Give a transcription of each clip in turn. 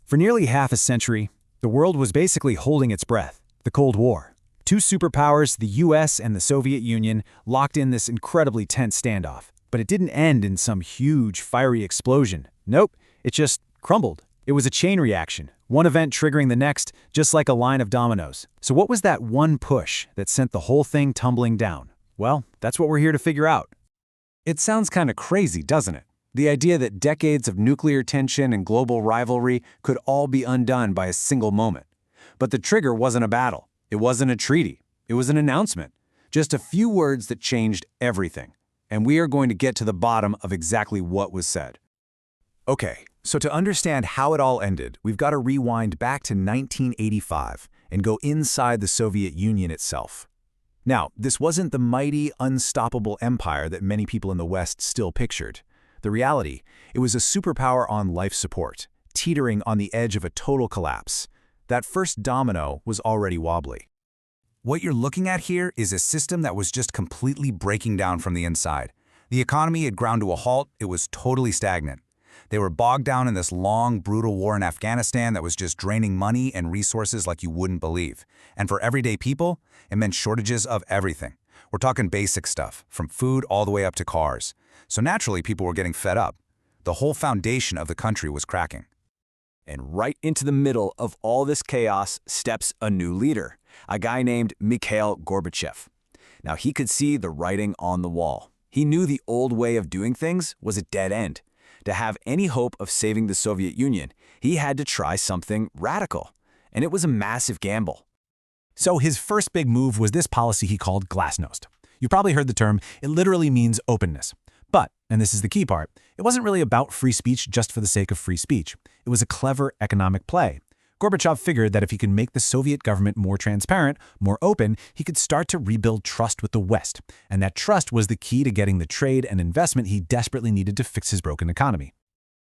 For nearly half a century, the world was basically holding its breath. The Cold War. Two superpowers, the US and the Soviet Union, locked in this incredibly tense standoff. But it didn't end in some huge, fiery explosion. Nope, it just crumbled. It was a chain reaction, one event triggering the next, just like a line of dominoes. So what was that one push that sent the whole thing tumbling down? Well, that's what we're here to figure out. It sounds kind of crazy, doesn't it? The idea that decades of nuclear tension and global rivalry could all be undone by a single moment. But the trigger wasn't a battle. It wasn't a treaty. It was an announcement. Just a few words that changed everything. And we are going to get to the bottom of exactly what was said. Okay, so to understand how it all ended, we've got to rewind back to 1985 and go inside the Soviet Union itself. Now, this wasn't the mighty, unstoppable empire that many people in the West still pictured. The reality, it was a superpower on life support, teetering on the edge of a total collapse. That first domino was already wobbly. What you're looking at here is a system that was just completely breaking down from the inside. The economy had ground to a halt. It was totally stagnant. They were bogged down in this long, brutal war in Afghanistan that was just draining money and resources like you wouldn't believe. And for everyday people, it meant shortages of everything. We're talking basic stuff, from food all the way up to cars. So naturally, people were getting fed up. The whole foundation of the country was cracking. And right into the middle of all this chaos steps a new leader, a guy named Mikhail Gorbachev. Now, he could see the writing on the wall. He knew the old way of doing things was a dead end. To have any hope of saving the Soviet Union, he had to try something radical. And it was a massive gamble. So his first big move was this policy he called glasnost. You've probably heard the term. It literally means openness. But, and this is the key part, it wasn't really about free speech just for the sake of free speech. It was a clever economic play. Gorbachev figured that if he could make the Soviet government more transparent, more open, he could start to rebuild trust with the West. And that trust was the key to getting the trade and investment he desperately needed to fix his broken economy.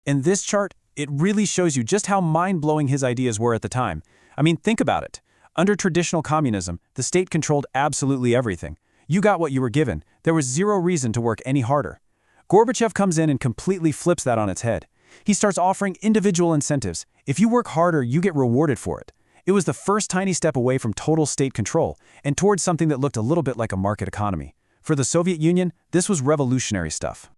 In this chart, it really shows you just how mind-blowing his ideas were at the time. I mean, think about it. Under traditional communism, the state controlled absolutely everything. You got what you were given. There was zero reason to work any harder. Gorbachev comes in and completely flips that on its head. He starts offering individual incentives. If you work harder, you get rewarded for it. It was the first tiny step away from total state control and towards something that looked a little bit like a market economy. For the Soviet Union, this was revolutionary stuff.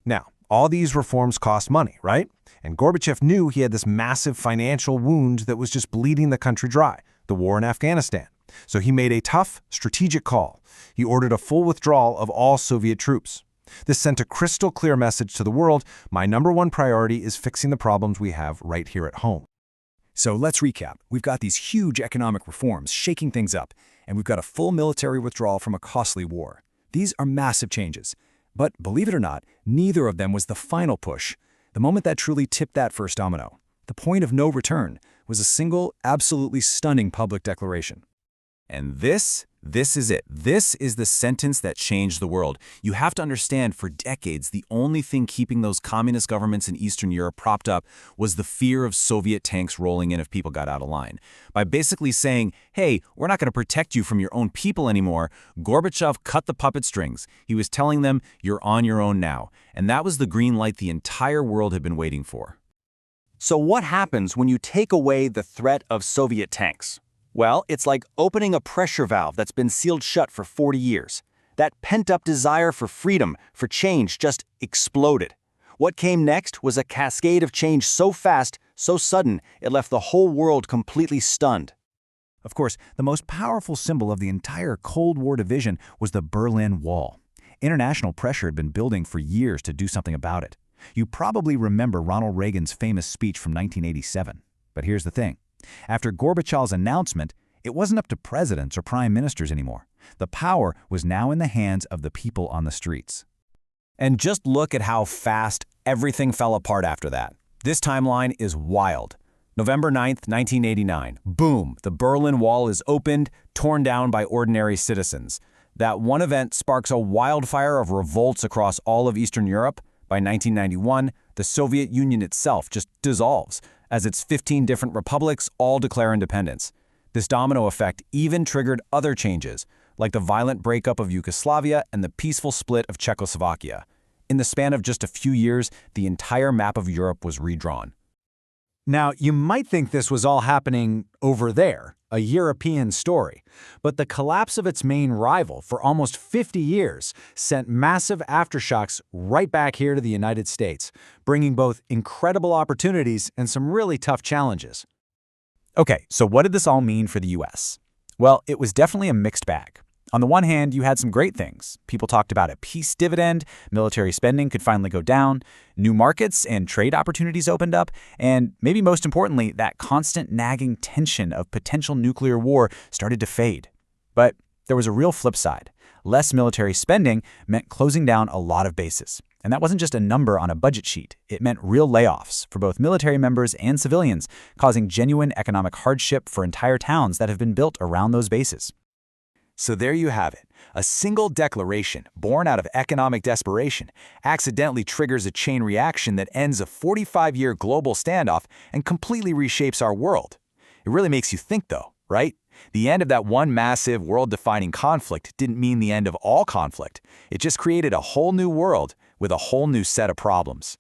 Now, all these reforms cost money, right? And Gorbachev knew he had this massive financial wound that was just bleeding the country dry, the war in Afghanistan. So he made a tough, strategic call. He ordered a full withdrawal of all Soviet troops. This sent a crystal clear message to the world: my number one priority is fixing the problems we have right here at home. So let's recap. We've got these huge economic reforms shaking things up, and we've got a full military withdrawal from a costly war. These are massive changes. But believe it or not, neither of them was the final push. The moment that truly tipped that first domino, the point of no return, was a single, absolutely stunning public declaration. And this is it. This is the sentence that changed the world. You have to understand, for decades, the only thing keeping those communist governments in Eastern Europe propped up was the fear of Soviet tanks rolling in if people got out of line. By basically saying, hey, we're not going to protect you from your own people anymore, Gorbachev cut the puppet strings. He was telling them, you're on your own now. And that was the green light the entire world had been waiting for. So what happens when you take away the threat of Soviet tanks? Well, it's like opening a pressure valve that's been sealed shut for 40 years. That pent-up desire for freedom, for change, just exploded. What came next was a cascade of change so fast, so sudden, it left the whole world completely stunned. Of course, the most powerful symbol of the entire Cold War division was the Berlin Wall. International pressure had been building for years to do something about it. You probably remember Ronald Reagan's famous speech from 1987. But here's the thing. After Gorbachev's announcement, it wasn't up to presidents or prime ministers anymore. The power was now in the hands of the people on the streets. And just look at how fast everything fell apart after that. This timeline is wild. November 9th, 1989. Boom! The Berlin Wall is opened, torn down by ordinary citizens. That one event sparks a wildfire of revolts across all of Eastern Europe. By 1991, the Soviet Union itself just dissolves, as its 15 different republics all declare independence. This domino effect even triggered other changes, like the violent breakup of Yugoslavia and the peaceful split of Czechoslovakia. In the span of just a few years, the entire map of Europe was redrawn. Now, you might think this was all happening over there, a European story, but the collapse of its main rival for almost 50 years sent massive aftershocks right back here to the United States, bringing both incredible opportunities and some really tough challenges. Okay, so what did this all mean for the US? Well, it was definitely a mixed bag. On the one hand, you had some great things. People talked about a peace dividend, military spending could finally go down, new markets and trade opportunities opened up, and maybe most importantly, that constant nagging tension of potential nuclear war started to fade. But there was a real flip side. Less military spending meant closing down a lot of bases. And that wasn't just a number on a budget sheet. It meant real layoffs for both military members and civilians, causing genuine economic hardship for entire towns that have been built around those bases. So there you have it. A single declaration, born out of economic desperation, accidentally triggers a chain reaction that ends a 45-year global standoff and completely reshapes our world. It really makes you think, though, right? The end of that one massive, world-defining conflict didn't mean the end of all conflict. It just created a whole new world with a whole new set of problems.